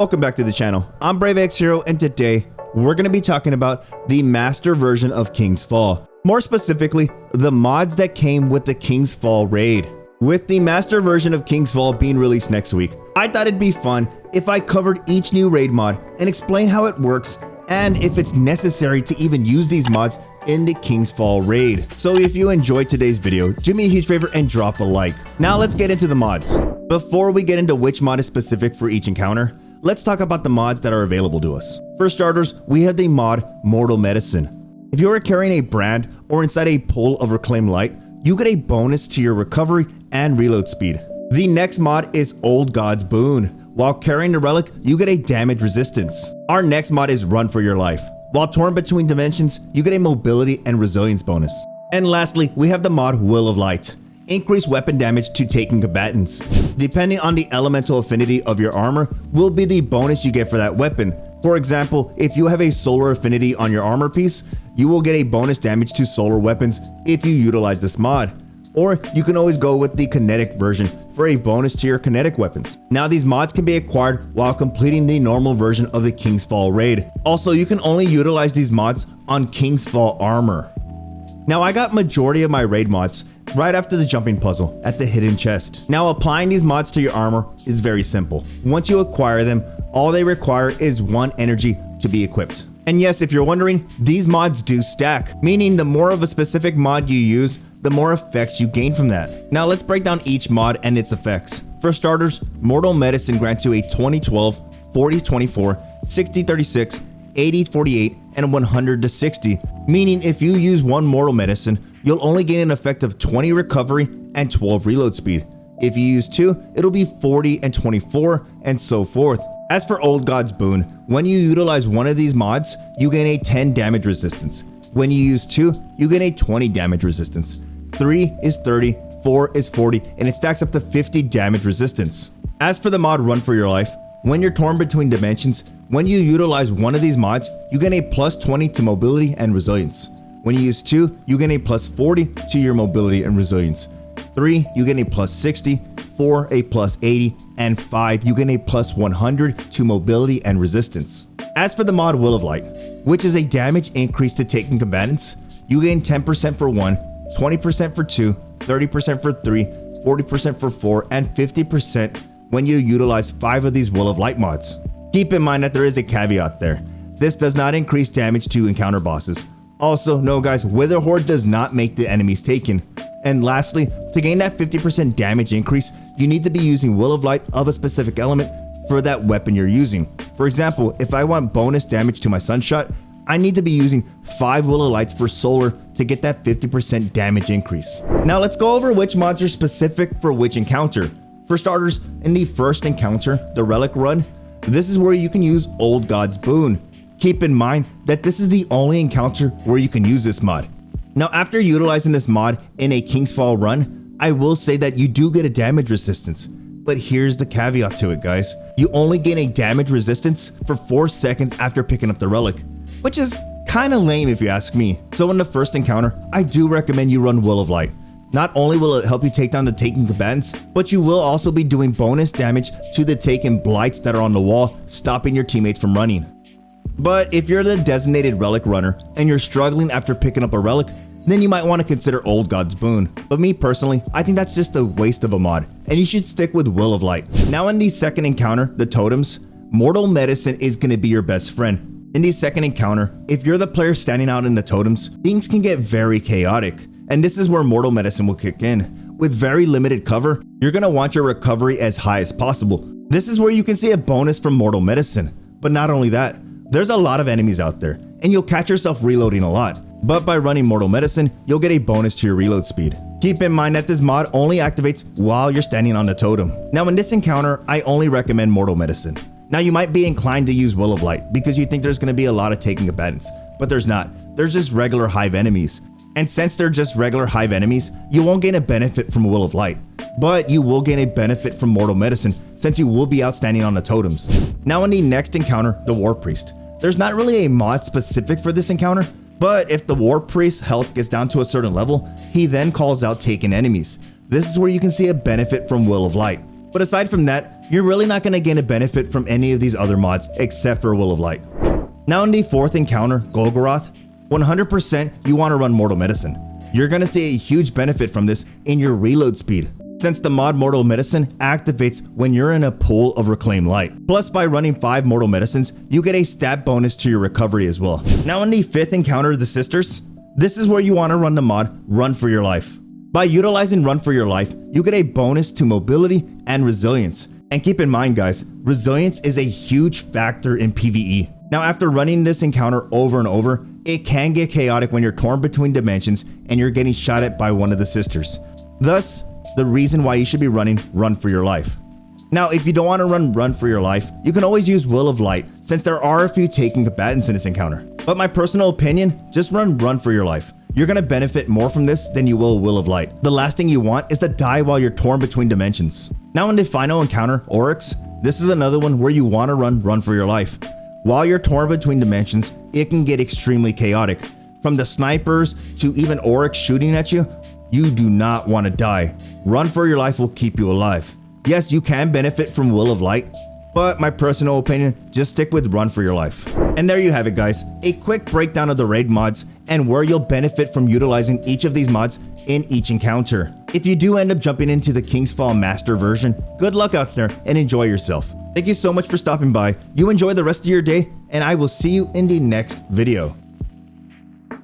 Welcome back to the channel. I'm BRAVExHERO, and today we're going to be talking about the master version of King's Fall. More specifically, the mods that came with the King's Fall raid. With the master version of King's Fall being released next week, I thought it'd be fun if I covered each new raid mod and explain how it works and if it's necessary to even use these mods in the King's Fall raid. So if you enjoyed today's video, do me a huge favor and drop a like. Now let's get into the mods. Before we get into which mod is specific for each encounter, let's talk about the mods that are available to us. For starters, we have the mod Mortal Medicine. If you are carrying a brand or inside a pool of reclaimed light, you get a bonus to your recovery and reload speed. The next mod is Old God's Boon. While carrying the relic, you get a damage resistance. Our next mod is Run for Your Life. While torn between dimensions, you get a mobility and resilience bonus. And lastly, we have the mod Will of Light. Increase weapon damage to taken combatants. Depending on the elemental affinity of your armor will be the bonus you get for that weapon. For example, if you have a solar affinity on your armor piece, you will get a bonus damage to solar weapons if you utilize this mod. Or you can always go with the kinetic version for a bonus to your kinetic weapons. Now these mods can be acquired while completing the normal version of the King's Fall raid. Also, you can only utilize these mods on King's Fall armor. Now I got majority of my raid mods right after the jumping puzzle at the hidden chest. Now applying these mods to your armor is very simple. Once you acquire them, all they require is 1 energy to be equipped. And yes, if you're wondering, these mods do stack, meaning the more of a specific mod you use, the more effects you gain from that. Now let's break down each mod and its effects. For starters, Mortal Medicine grants you a 20-12, 40-24, 60-36, 80-48, and 100-60, meaning if you use 1 Mortal Medicine, you'll only gain an effect of 20 recovery and 12 reload speed. If you use 2, it'll be 40 and 24, and so forth. As for Old God's Boon, when you utilize one of these mods, you gain a 10 damage resistance. When you use 2, you gain a 20 damage resistance. 3 is 30, 4 is 40, and it stacks up to 50 damage resistance. As for the mod Run for Your Life, when you're torn between dimensions, when you utilize one of these mods, you gain a plus 20 to mobility and resilience. When you use 2, you gain a plus 40 to your mobility and resilience. 3, you gain a plus 60, 4, a plus 80, and 5, you gain a plus 100 to mobility and resistance. As for the mod Will of Light, which is a damage increase to taken combatants, you gain 10% for 1, 20% for 2, 30% for 3, 40% for 4, and 50% when you utilize 5 of these Will of Light mods. Keep in mind that there is a caveat there. This does not increase damage to encounter bosses. Also, no guys, Wither Horde does not make the enemies taken. And lastly, to gain that 50% damage increase, you need to be using Will of Light of a specific element for that weapon you're using. For example, if I want bonus damage to my Sunshot, I need to be using 5 Will of Lights for solar to get that 50% damage increase. Now let's go over which mods are specific for which encounter. For starters, in the first encounter, the Relic run, this is where you can use Old God's Boon. Keep in mind that this is the only encounter where you can use this mod. Now after utilizing this mod in a King's Fall run, I will say that you do get a damage resistance. But here's the caveat to it guys. You only gain a damage resistance for 4 seconds after picking up the relic, which is kinda lame if you ask me. So in the first encounter, I do recommend you run Will of Light. Not only will it help you take down the taken combatants, but you will also be doing bonus damage to the taken blights that are on the wall, stopping your teammates from running. But if you're the designated relic runner and you're struggling after picking up a relic, then you might want to consider Old God's Boon. But me personally, I think that's just a waste of a mod, and you should stick with Will of Light. Now in the second encounter, the totems, Mortal Medicine is going to be your best friend. In the second encounter, if you're the player standing out in the totems, things can get very chaotic. And this is where Mortal Medicine will kick in. With very limited cover, you're going to want your recovery as high as possible. This is where you can see a bonus from Mortal Medicine. But not only that, there's a lot of enemies out there, and you'll catch yourself reloading a lot. But by running Mortal Medicine, you'll get a bonus to your reload speed. Keep in mind that this mod only activates while you're standing on the totem. Now in this encounter, I only recommend Mortal Medicine. Now you might be inclined to use Will of Light because you think there's going to be a lot of taken combatants, but there's not. There's just regular hive enemies. And since they're just regular hive enemies, you won't gain a benefit from Will of Light, but you will gain a benefit from Mortal Medicine since you will be outstanding on the totems. Now in the next encounter, the War Priest. There's not really a mod specific for this encounter, but if the War Priest's health gets down to a certain level, he then calls out taken enemies. This is where you can see a benefit from Will of Light. But aside from that, you're really not going to gain a benefit from any of these other mods except for Will of Light. Now in the 4th encounter, Golgoroth, 100% you want to run Mortal Medicine. You're going to see a huge benefit from this in your reload speed, since the mod Mortal Medicine activates when you're in a pool of Reclaimed Light. Plus, by running 5 Mortal Medicines, you get a stat bonus to your recovery as well. Now in the 5th encounter, the Sisters, this is where you want to run the mod Run for Your Life. By utilizing Run for Your Life, you get a bonus to mobility and resilience. And keep in mind guys, resilience is a huge factor in PvE. Now after running this encounter over and over, it can get chaotic when you're torn between dimensions and you're getting shot at by one of the sisters. Thus, the reason why you should be running Run for Your Life. Now if you don't want to run for your life, you can always use Will of Light, since there are a few taking combatants in this encounter. But my personal opinion, just run for your life. You're going to benefit more from this than you will of Light. The last thing you want is to die while you're torn between dimensions. Now in the final encounter, Oryx, this is another one where you want to run for your life. While you're torn between dimensions, it can get extremely chaotic. From the snipers to even Oryx shooting at you, you do not want to die. Run for your life will keep you alive. Yes, you can benefit from Will of Light, but my personal opinion, just stick with Run for Your Life. And there you have it guys, a quick breakdown of the raid mods and where you'll benefit from utilizing each of these mods in each encounter. If you do end up jumping into the King's Fall Master version, good luck out there and enjoy yourself. Thank you so much for stopping by. You enjoy the rest of your day, and I will see you in the next video.